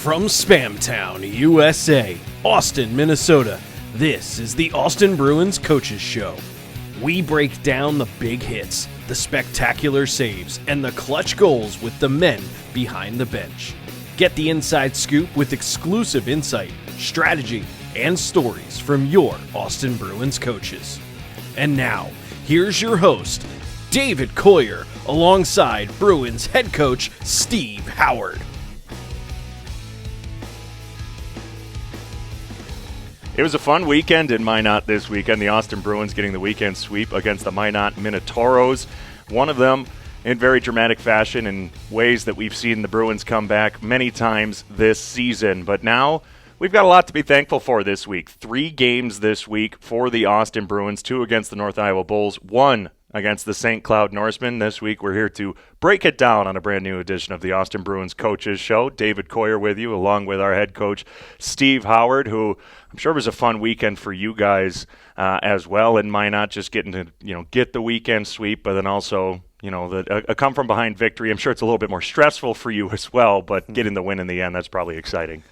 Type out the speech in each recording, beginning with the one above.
From Spamtown, USA, Austin, Minnesota, this is the Austin Bruins Coaches Show. We break down the big hits, the spectacular saves, and the clutch goals with the men behind the bench. Get the inside scoop with exclusive insight, strategy, and stories from your Austin Bruins coaches. And now, here's your host, David Coyer, alongside Bruins head coach Steve Howard. It was a fun weekend in Minot this weekend. The Austin Bruins getting the weekend sweep against the Minot Minotoros. One of them in very dramatic fashion in ways that we've seen the Bruins come back many times this season. But now we've got a lot to be thankful for this week. 3 games this week for the Austin Bruins, 2 against the North Iowa Bulls, 1 against the St. Cloud Norsemen. This week we're here to break it down on a brand new edition of the Austin Bruins Coaches Show. David Coyer with you, along with our head coach Steve Howard, who I'm sure was a fun weekend for you guys as well in Minot, just getting to get the weekend sweep, but then also a come from behind victory. I'm sure it's a little bit more stressful for you as well, but getting the win in the end, that's probably exciting.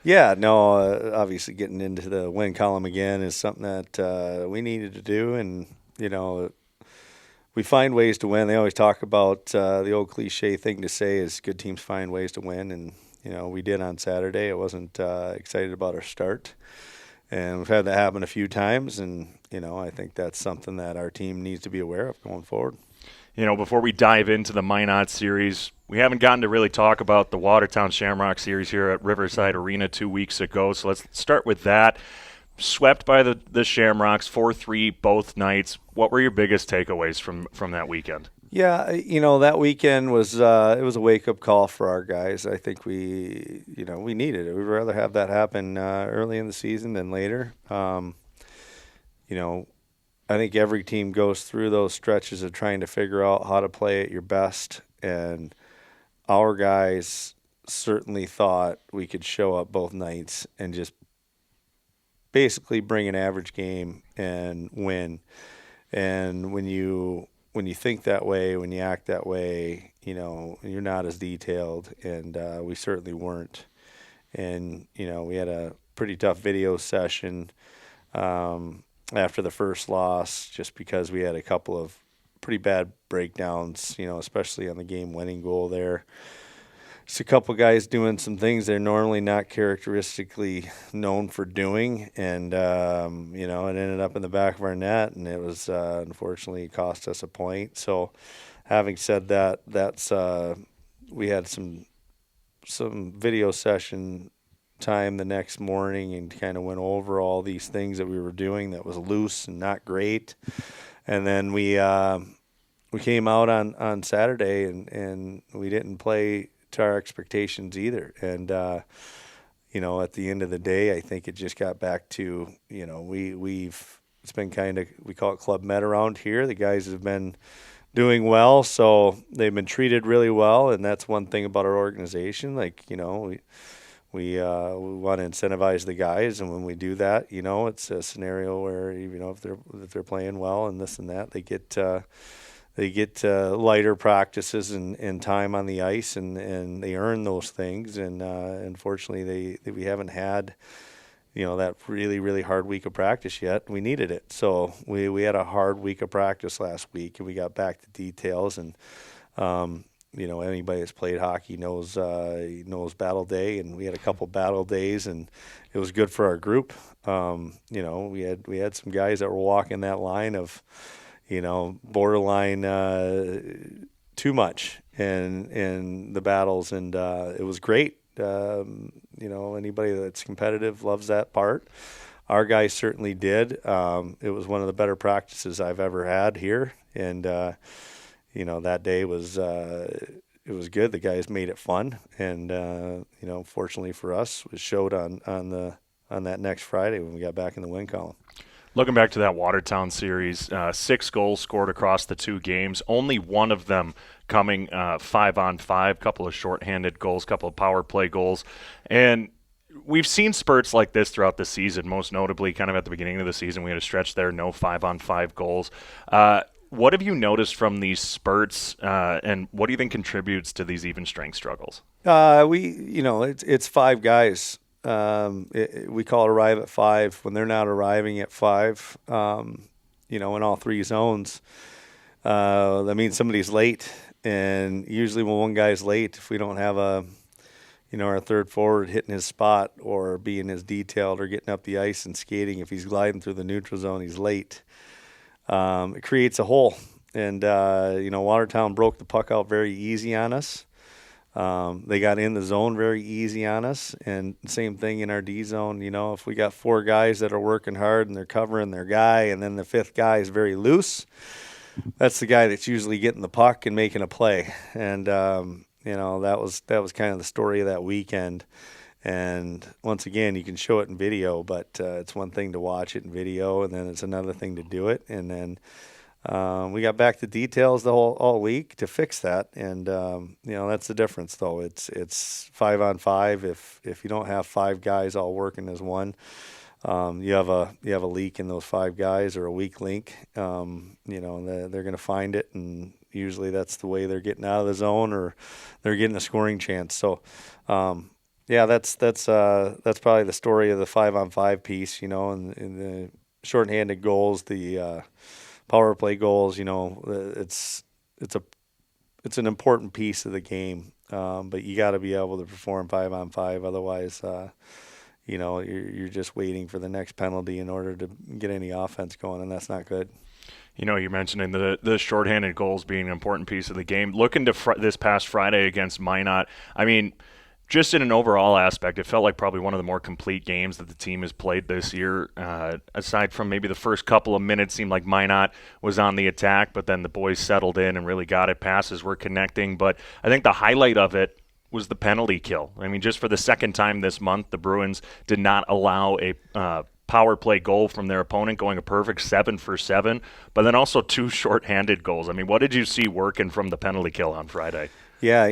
Yeah, no, obviously getting into the win column again is something that we needed to do, and we find ways to win. They always talk about the old cliche thing to say is good teams find ways to win, and we did on Saturday. I wasn't excited about our start, and we've had that happen a few times, and I think that's something that our team needs to be aware of going forward. Before we dive into the Minot series, we haven't gotten to really talk about the Watertown Shamrock series here at Riverside Arena 2 weeks ago, so let's start with that. Swept by the Shamrocks 4-3 both nights. What were your biggest takeaways from that weekend? Yeah, that weekend was it was a wake-up call for our guys. I think we needed it. We'd rather have that happen early in the season than later. I think every team goes through those stretches of trying to figure out how to play at your best, and our guys certainly thought we could show up both nights and just basically bring an average game and win. And when you think that way, when you act that way, you're not as detailed, and we certainly weren't. And we had a pretty tough video session after the first loss, just because we had a couple of pretty bad breakdowns, especially on the game-winning goal there. Just a couple guys doing some things they're normally not characteristically known for doing, and it ended up in the back of our net, and it was unfortunately cost us a point. So, having said that, that's we had some video session time the next morning and kind of went over all these things that we were doing that was loose and not great, and then we came out on Saturday and we didn't play to our expectations either. And, at the end of the day, I think it just got back to, it's been we call it Club Med around here. The guys have been doing well, so they've been treated really well. And that's one thing about our organization. We want to incentivize the guys. And when we do that, it's a scenario where, if they're playing well and this and that, they get lighter practices and time on the ice, and they earn those things. And unfortunately, we haven't had, that really, really hard week of practice yet. We needed it. So we had a hard week of practice last week, and we got back to details. And, anybody that's played hockey knows battle day, and we had a couple battle days, and it was good for our group. We had some guys that were walking that line of, borderline too much in the battles, and it was great. Anybody that's competitive loves that part. Our guys certainly did. It was one of the better practices I've ever had here, and that day was it was good. The guys made it fun, and fortunately for us, it showed on that next Friday when we got back in the win column. Looking back to that Watertown series, 6 goals scored across the 2 games, only one of them coming 5-on-5, couple of shorthanded goals, couple of power play goals. And we've seen spurts like this throughout the season, most notably kind of at the beginning of the season. We had a stretch there, no 5-on-5 goals. What have you noticed from these spurts, and what do you think contributes to these even strength struggles? It's five guys. We call it arrive at five. When they're not arriving at five, in all three zones, that means somebody's late. And usually when one guy's late, if we don't have our third forward hitting his spot or being as detailed or getting up the ice and skating, if he's gliding through the neutral zone, he's late. It creates a hole. And, Watertown broke the puck out very easy on us. They got in the zone very easy on us. And same thing in our D zone. If we got four guys that are working hard and they're covering their guy, and then the fifth guy is very loose, that's the guy that's usually getting the puck and making a play. And, that was kind of the story of that weekend. And once again, you can show it in video, but it's one thing to watch it in video, and then it's another thing to do it. And then we got back to details all week to fix that. And that's the difference, though. It's 5-on-5. If you don't have five guys all working as one, you have a leak in those five guys, or a weak link. They're going to find it, and usually that's the way they're getting out of the zone, or they're getting a scoring chance. So, that's probably the story of the 5-on-5 piece. And the shorthanded goals, the power play goals. It's an important piece of the game. But you got to be able to perform 5-on-5, otherwise, you're just waiting for the next penalty in order to get any offense going, and that's not good. You're mentioning the shorthanded goals being an important piece of the game. Looking to this past Friday against Minot, just in an overall aspect, it felt like probably one of the more complete games that the team has played this year. Aside from maybe the first couple of minutes, seemed like Minot was on the attack, but then the boys settled in and really got it. Passes were connecting. But I think the highlight of it was the penalty kill. Just for the second time this month, the Bruins did not allow a power play goal from their opponent, going a perfect 7 for 7, but then also two shorthanded goals. What did you see working from the penalty kill on Friday? Yeah,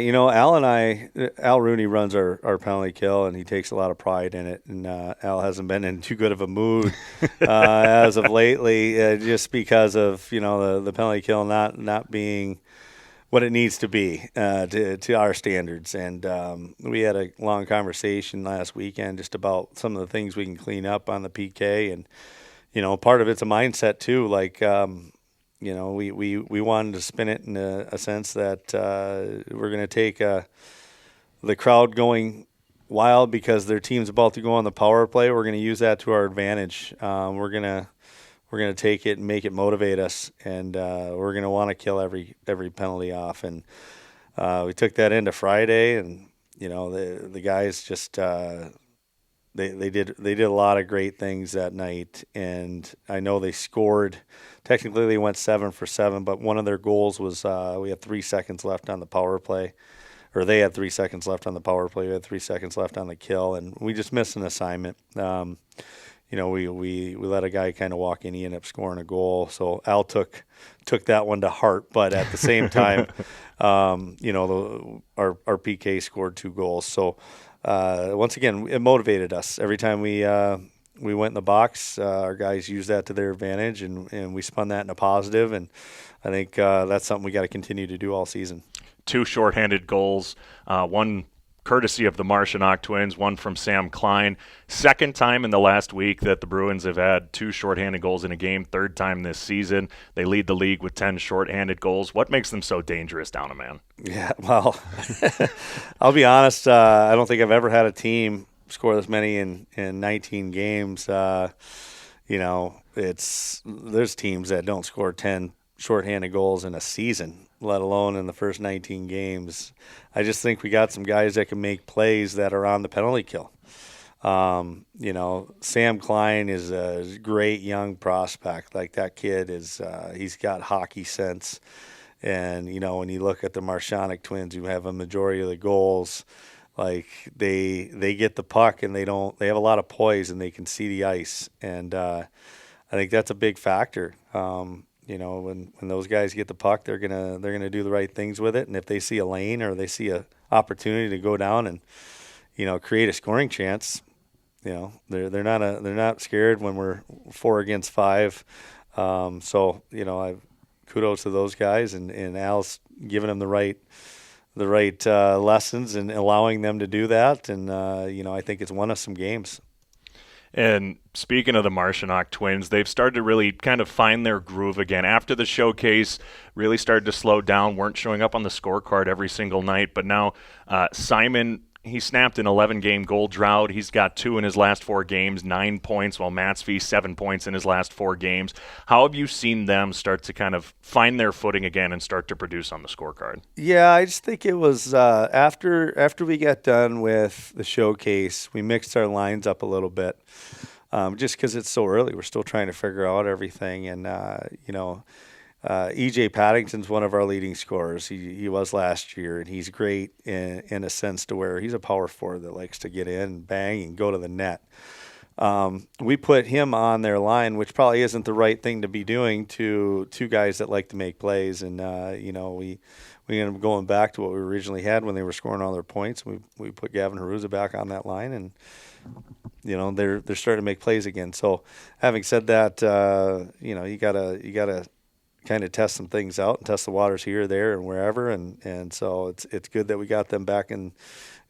Al Rooney runs our penalty kill, and he takes a lot of pride in it. And Al hasn't been in too good of a mood as of lately, just because of the penalty kill not being what it needs to be to our standards. And we had a long conversation last weekend just about some of the things we can clean up on the PK. And part of it's a mindset too. Like we wanted to spin it in a sense that we're going to take the crowd going wild because their team's about to go on the power play. We're going to use that to our advantage. We're going to take it and make it motivate us, and we're going to want to kill every penalty off. And we took that into Friday, and the guys just they did a lot of great things that night. And I know they scored. Technically, they went 7 for 7, but one of their goals was we had 3 seconds left on the power play, or they had 3 seconds left on the power play. We had 3 seconds left on the kill, and we just missed an assignment. We let a guy kind of walk in. He ended up scoring a goal. So Al took that one to heart. But at the same time, our PK scored 2 goals. So once again, it motivated us. Every time we went in the box, our guys used that to their advantage, and we spun that in a positive. And I think that's something we got to continue to do all season. 2 shorthanded goals, one courtesy of the Marchionok twins, one from Sam Klein. Second time in the last week that the Bruins have had 2 shorthanded goals in a game, third time this season. They lead the league with 10 shorthanded goals. What makes them so dangerous down a man? Yeah, well, I'll be honest, I don't think I've ever had a team score this many in 19 games. There's teams that don't score 10 shorthanded goals in a season, let alone in the first 19 games. I just think we got some guys that can make plays that are on the penalty kill. Sam Klein is a great young prospect. Like, that kid is, he's got hockey sense. And, when you look at the Marchionok twins, who have a majority of the goals, like they get the puck and they have a lot of poise and they can see the ice. And I think that's a big factor. When those guys get the puck, they're gonna do the right things with it. And if they see a lane or they see a opportunity to go down and create a scoring chance, they're not scared when we're 4 against 5. kudos to those guys, and Al's giving them the right lessons and allowing them to do that. And, I think it's won us some games. And speaking of the Marshanock twins, they've started to really kind of find their groove again. After the showcase, really started to slow down, weren't showing up on the scorecard every single night. But now Simon, he snapped an 11-game goal drought. He's got 2 in his last 4 games, 9 points, while Matsby 7 points in his last 4 games. How have you seen them start to kind of find their footing again and start to produce on the scorecard? Yeah, I just think it was after we got done with the showcase, we mixed our lines up a little bit, just because it's so early. We're still trying to figure out everything, and E.J. Paddington's one of our leading scorers. He was last year, and he's great in a sense to where he's a power forward that likes to get in and bang and go to the net. We put him on their line, which probably isn't the right thing to be doing to 2 guys that like to make plays. And, we ended up going back to what we originally had when they were scoring all their points. We put Gavin Haruza back on that line, and, they're starting to make plays again. So having said that, you gotta kind of test some things out and test the waters here, there, and wherever. And so it's good that we got them back in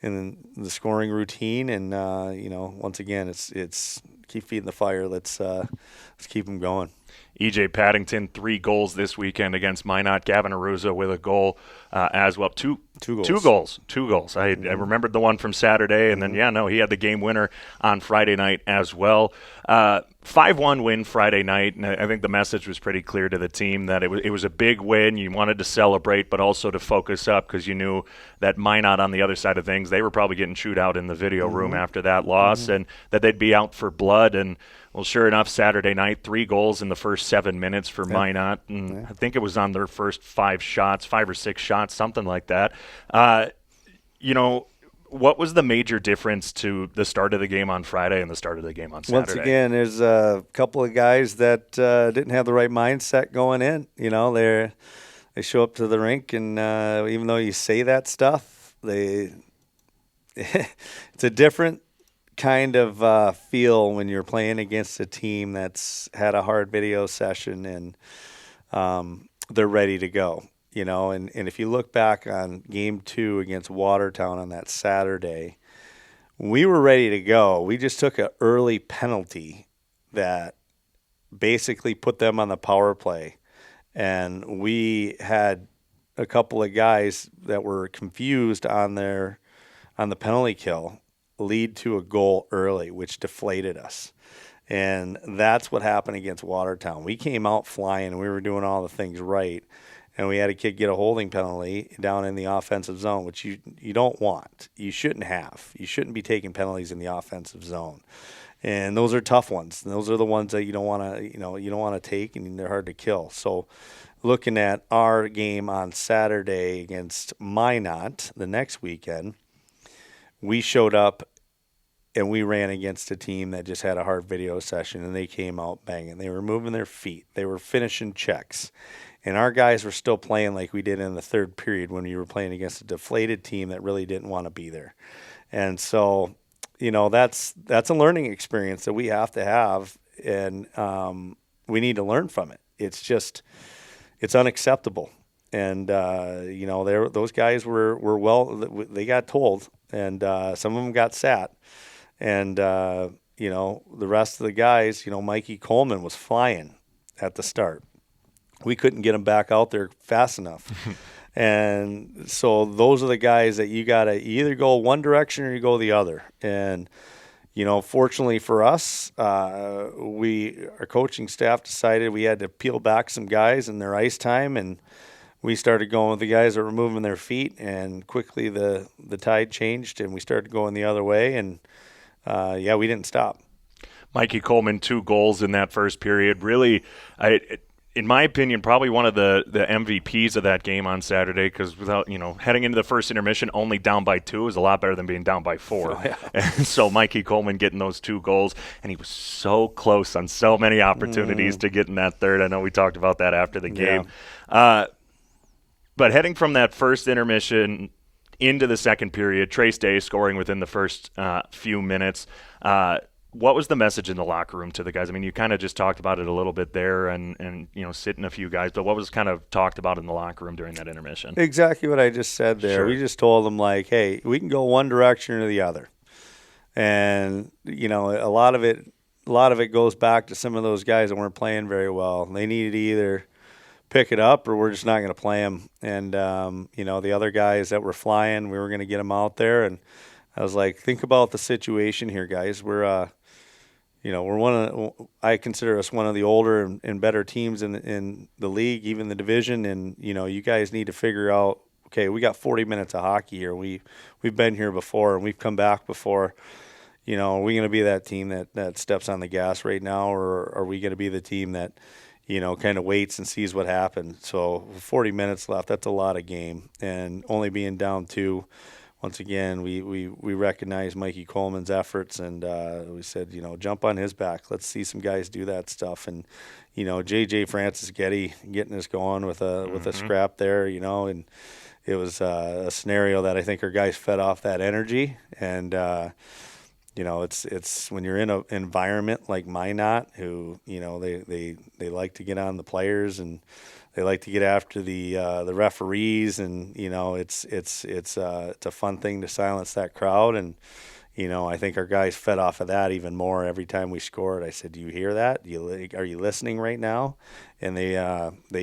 the scoring routine. And, once again, it's keep feeding the fire. Let's keep them going. E.J. Paddington, 3 goals this weekend against Minot. Gavin Aruza with a goal as well. Two goals. I remembered the one from Saturday, and then, he had the game winner on Friday night as well. 5-1 win Friday night, and I think the message was pretty clear to the team that it was a big win. You wanted to celebrate, but also to focus up because you knew that Minot on the other side of things, they were probably getting chewed out in the video room after that loss, and that they'd be out for blood. And, well, sure enough, Saturday night, 3 goals in the first 7 minutes for Minot, and I think it was on their first 5 or 6 shots, something like that. What was the major difference to the start of the game on Friday and the start of the game on Saturday? Once again, there's a couple of guys that didn't have the right mindset going in. They show up to the rink, and even though you say that stuff, it's a different kind of feel when you're playing against a team that's had a hard video session and they're ready to go. And if you look back on Game 2 against Watertown on that Saturday, we were ready to go. We just took an early penalty that basically put them on the power play. And we had a couple of guys that were confused on the penalty kill lead to a goal early, which deflated us. And that's what happened against Watertown. We came out flying, and we were doing all the things right. And we had a kid get a holding penalty down in the offensive zone, which you don't want. You shouldn't have. You shouldn't be taking penalties in the offensive zone. And those are tough ones. And those are the ones that you don't want to take, and they're hard to kill. So looking at our game on Saturday against Minot the next weekend, we showed up and we ran against a team that just had a hard video session, and they came out banging. They were moving their feet. They were finishing checks. And our guys were still playing like we did in the third period when we were playing against a deflated team that really didn't want to be there. And so, that's a learning experience that we have to have, and we need to learn from it. It's unacceptable. And, those guys they got told, and some of them got sat. And, the rest of the guys, Mikey Coleman was flying at the start. We couldn't get him back out there fast enough. And so those are the guys that you either go one direction or you go the other. And, fortunately for us, our coaching staff decided we had to peel back some guys in their ice time, and we started going with the guys that were moving their feet, and quickly the tide changed and we started going the other way. And, we didn't stop. Mikey Coleman, 2 goals in that first period. Really, in my opinion, probably one of the MVPs of that game on Saturday, because without, heading into the first intermission only down by 2 is a lot better than being down by 4. Oh, yeah. And so Mikey Coleman getting those 2 goals, and he was so close on so many opportunities to get in that third. I know we talked about that after the game. Yeah. But heading from that first intermission into the second period, Trace Day scoring within the first few minutes. what was the message in the locker room to the guys? I mean, you kind of just talked about it a little bit there and sitting a few guys, but what was kind of talked about in the locker room during that intermission? Exactly what I just said there. Sure. We just told them, like, hey, we can go one direction or the other. And, a lot of it goes back to some of those guys that weren't playing very well. They needed to either pick it up or we're just not going to play them. And, the other guys that were flying, we were going to get them out there. And I was like, think about the situation here, guys. We're I consider us one of the older and better teams in the league, even the division. And, you guys need to figure out, okay, we got 40 minutes of hockey here. We've been here before and we've come back before. Are we going to be that team that steps on the gas right now, or are we going to be the team that, kind of waits and sees what happens? So 40 minutes left, that's a lot of game. And only being down 2, once again, we recognize Mikey Coleman's efforts, and we said, jump on his back. Let's see some guys do that stuff. And, J.J. Francis getting us going with a scrap there, and it was a scenario that I think our guys fed off that energy. And, it's when you're in an environment like Minot, who they like to get on the players and they like to get after the referees, and it's a fun thing to silence that crowd. And I think our guys fed off of that even more every time we scored. I said, "Do you hear that? Are you listening right now?" And they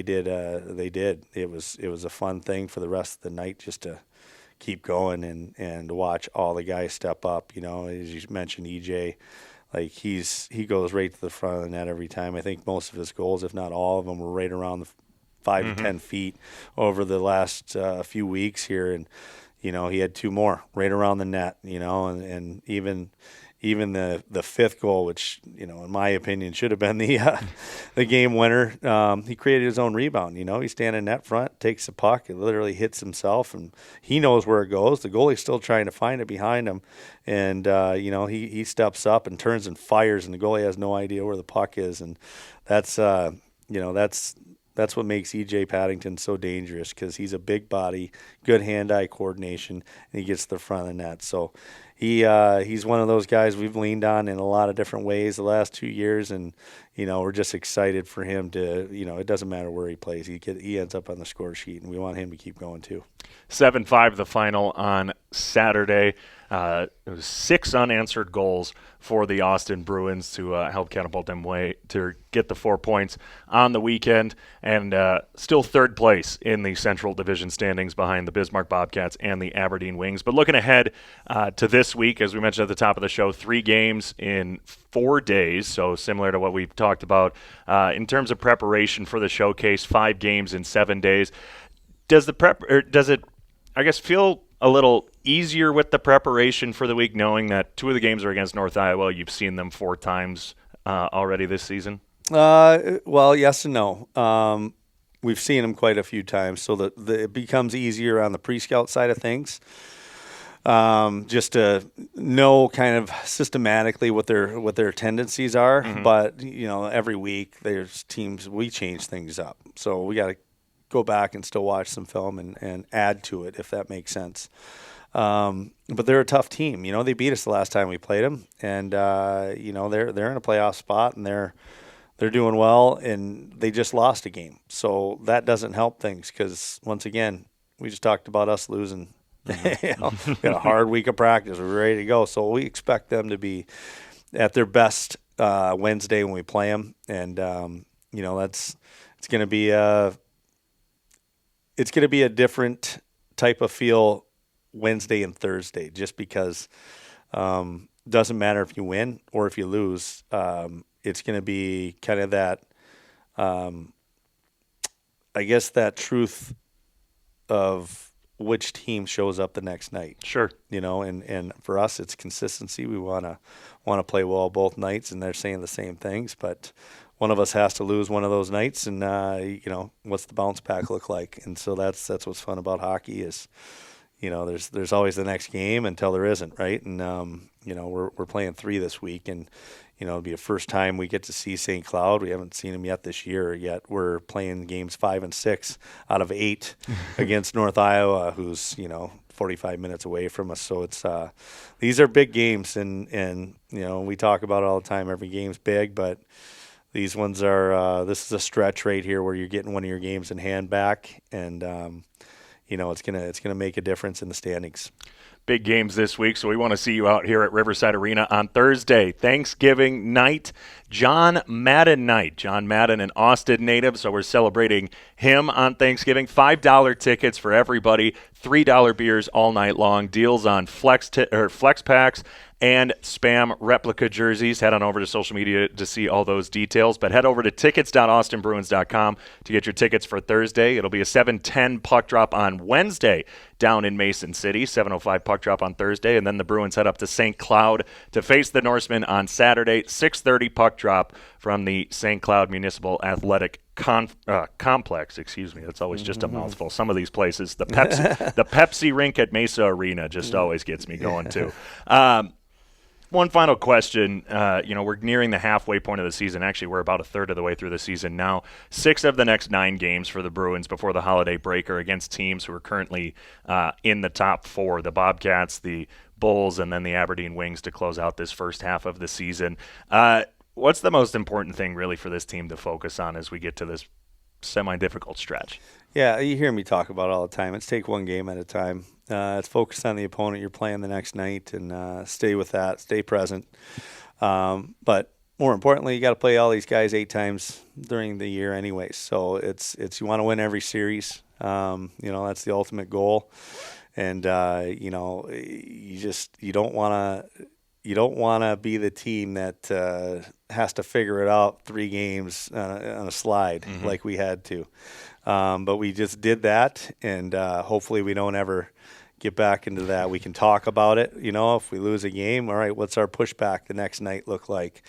did. They did. It was a fun thing for the rest of the night just to keep going and watch all the guys step up. As you mentioned, EJ, like he goes right to the front of the net every time. I think most of his goals, if not all of them, were right around the 5 to 10 feet over the last few weeks here. And he had 2 more right around the net. And even the fifth goal, which in my opinion should have been the game winner. He created his own rebound. He's standing net front, takes the puck, it literally hits himself, and he knows where it goes. The goalie's still trying to find it behind him, and he steps up and turns and fires, and the goalie has no idea where the puck is, and that's what makes EJ Paddington so dangerous, because he's a big body, good hand-eye coordination, and he gets to the front of the net. So he's one of those guys we've leaned on in a lot of different ways the last 2 years, and we're just excited for him to. It doesn't matter where he plays, he ends up on the score sheet, and we want him to keep going too. 7-5 the final on Saturday. It was 6 unanswered goals for the Austin Bruins to help catapult them way to get the 4 points on the weekend, and still third place in the Central Division standings behind the Bismarck Bobcats and the Aberdeen Wings. But looking ahead to this week, as we mentioned at the top of the show, 3 games in 4 days, so similar to what we've talked about in terms of preparation for the showcase. 5 games in 7 days. Does it, I guess, feel a little easier with the preparation for the week, knowing that 2 of the games are against North Iowa? You've seen them 4 times already this season. Well, yes and no. We've seen them quite a few times, so that it becomes easier on the pre-scout side of things. Just to know kind of systematically what their tendencies are. Mm-hmm. But every week there's teams, we change things up, so we got to go back and still watch some film and add to it, if that makes sense. But they're a tough team. They beat us the last time we played them, and they're in a playoff spot, and they're doing well, and they just lost a game. So that doesn't help things, because once again, we just talked about us losing. Mm-hmm. We got a hard week of practice. We're ready to go. So we expect them to be at their best Wednesday when we play them, and it's going to be a different type of feel Wednesday and Thursday, just because doesn't matter if you win or if you lose. It's going to be kind of that, I guess, that truth of which team shows up the next night. Sure. And for us, it's consistency. We want to play well both nights, and they're saying the same things, but one of us has to lose one of those nights, and what's the bounce back look like? And so that's what's fun about hockey is, there's always the next game until there isn't, right? And we're playing 3 this week, and it'll be the first time we get to see St. Cloud. We haven't seen them yet this year. Yet we're playing games 5 and 6 out of 8 against North Iowa, who's 45 minutes away from us. So it's these are big games, and we talk about it all the time. Every game's big, but these ones are this is a stretch right here where you're getting one of your games in hand back, and it's gonna make a difference in the standings. Big games this week, so we want to see you out here at Riverside Arena on Thursday, Thanksgiving night, John Madden night. John Madden, an Austin native, so we're celebrating him on Thanksgiving. $5 tickets for everybody, $3 beers all night long, deals on flex packs and Spam replica jerseys. Head on over to social media to see all those details, but head over to tickets.austinbruins.com to get your tickets for Thursday. It'll be a 7:10 puck drop on Wednesday down in Mason City, 7:05 puck drop on Thursday, and then the Bruins head up to St. Cloud to face the Norsemen on Saturday, 6:30 puck drop from the St. Cloud Municipal Athletic Complex. Excuse me, that's always just a mouthful. Some of these places, the Pepsi rink at Mesa Arena just always gets me going too. One final question. We're nearing the halfway point of the season. Actually, we're about a third of the way through the season now. 6 of the next 9 games for the Bruins before the holiday break are against teams who are currently in the top 4, the Bobcats, the Bulls, and then the Aberdeen Wings to close out this first half of the season. What's the most important thing really for this team to focus on as we get to this semi-difficult stretch? Yeah, you hear me talk about it all the time. It's take one game at a time. It's focus on the opponent you're playing the next night and stay with that, stay present. But more importantly, you got to play all these guys 8 times during the year anyway. So it's you want to win every series. That's the ultimate goal. And you don't want to be the team that has to figure it out 3 games on a slide like we had to. But we just did that, and hopefully we don't ever get back into that. We can talk about it. If we lose a game, all right, what's our pushback the next night look like?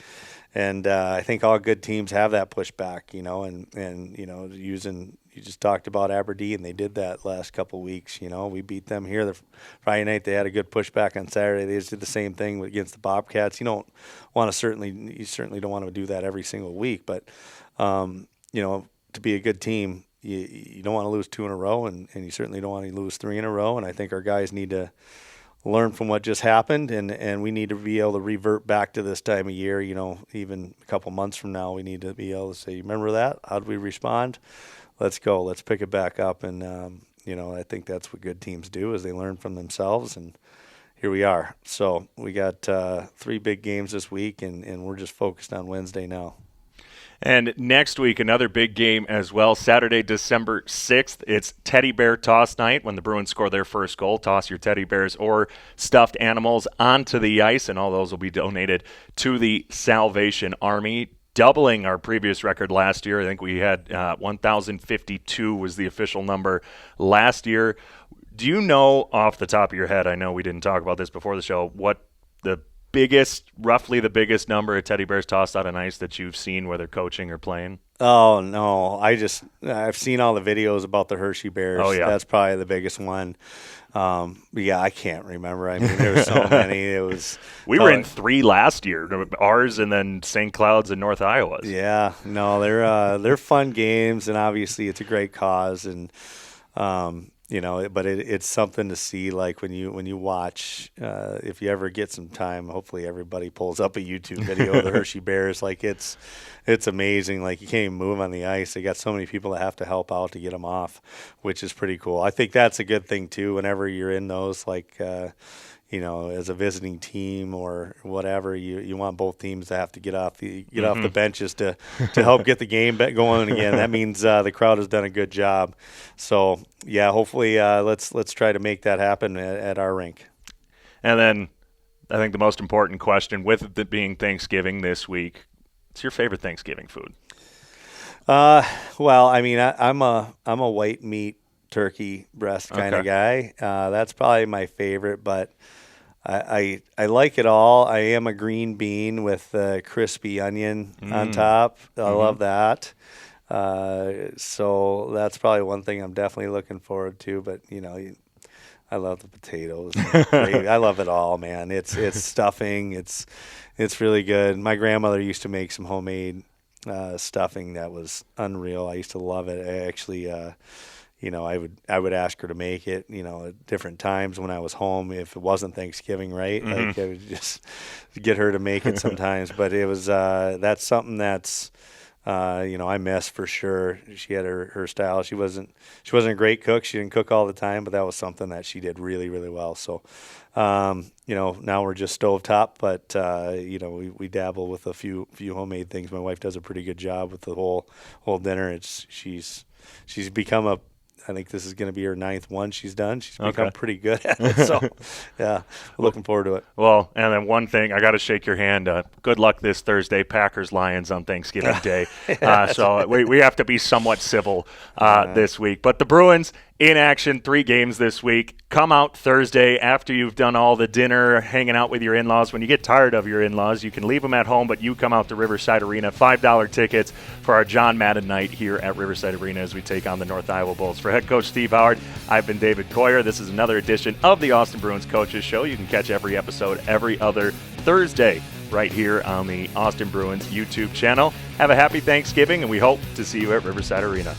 And I think all good teams have that pushback, and using – you just talked about Aberdeen. They did that last couple of weeks. We beat them here. The Friday night they had a good pushback on Saturday. They just did the same thing against the Bobcats. You certainly don't want to do that every single week. But to be a good team, you don't want to lose 2 in a row, and you certainly don't want to lose 3 in a row. And I think our guys need to learn from what just happened, and we need to be able to revert back to this time of year. Even a couple months from now, we need to be able to say, remember that? How did we respond? Let's go. Let's pick it back up. And, I think that's what good teams do is they learn from themselves. And here we are. So we got 3 big games this week, and we're just focused on Wednesday now. And next week, another big game as well. Saturday, December 6th, it's Teddy Bear Toss Night when the Bruins score their first goal. Toss your teddy bears or stuffed animals onto the ice, and all those will be donated to the Salvation Army, doubling our previous record last year. I think we had 1,052 was the official number last year. Do you know off the top of your head, I know we didn't talk about this before the show, what roughly the biggest number of teddy bears tossed out on ice that you've seen, whether coaching or playing? Oh, no. I've seen all the videos about the Hershey Bears. Oh, yeah. That's probably the biggest one. I can't remember. I mean, there were so many. We were in 3 last year, ours and then St. Cloud's and North Iowa's. Yeah, no, they're fun games, and obviously it's a great cause, and but it's something to see. Like when you watch, if you ever get some time, hopefully everybody pulls up a YouTube video of the Hershey Bears. Like it's amazing. Like you can't even move on the ice. They got so many people that have to help out to get them off, which is pretty cool. I think that's a good thing too. Whenever you're in those, like as a visiting team or whatever, you want both teams to have to get off the benches to help get the game going again. That means the crowd has done a good job. So yeah, hopefully let's try to make that happen at our rink. And then I think the most important question, with it being Thanksgiving this week, what's your favorite Thanksgiving food? Well, I mean, I'm a white meat turkey breast kind of guy. That's probably my favorite, but I like it all. I am a green bean with crispy onion on top. I love that. So that's probably one thing I'm definitely looking forward to. But I love the potatoes. I love it all, man. It's stuffing. It's really good. My grandmother used to make some homemade stuffing that was unreal. I used to love it. I actually I would ask her to make it, at different times when I was home if it wasn't Thanksgiving, right? Mm-hmm. Like I would just get her to make it sometimes. But it was that's something that's I miss for sure. She had her style. She wasn't a great cook. She didn't cook all the time, but that was something that she did really, really well. So now we're just stovetop, but we dabble with a few homemade things. My wife does a pretty good job with the whole dinner. She's become I think this is going to be her 9th one she's done. She's become pretty good at it. So, yeah, looking forward to it. Well, and then one thing, I got to shake your hand. Good luck this Thursday, Packers-Lions on Thanksgiving Day. So we have to be somewhat civil this week. But the Bruins in action, 3 games this week. Come out Thursday after you've done all the dinner, hanging out with your in-laws. When you get tired of your in-laws, you can leave them at home, but you come out to Riverside Arena. $5 tickets for our John Madden night here at Riverside Arena as we take on the North Iowa Bulls. For head coach Steve Howard, I've been David Coyer. This is another edition of the Austin Bruins Coaches Show. You can catch every episode every other Thursday right here on the Austin Bruins YouTube channel. Have a happy Thanksgiving, and we hope to see you at Riverside Arena.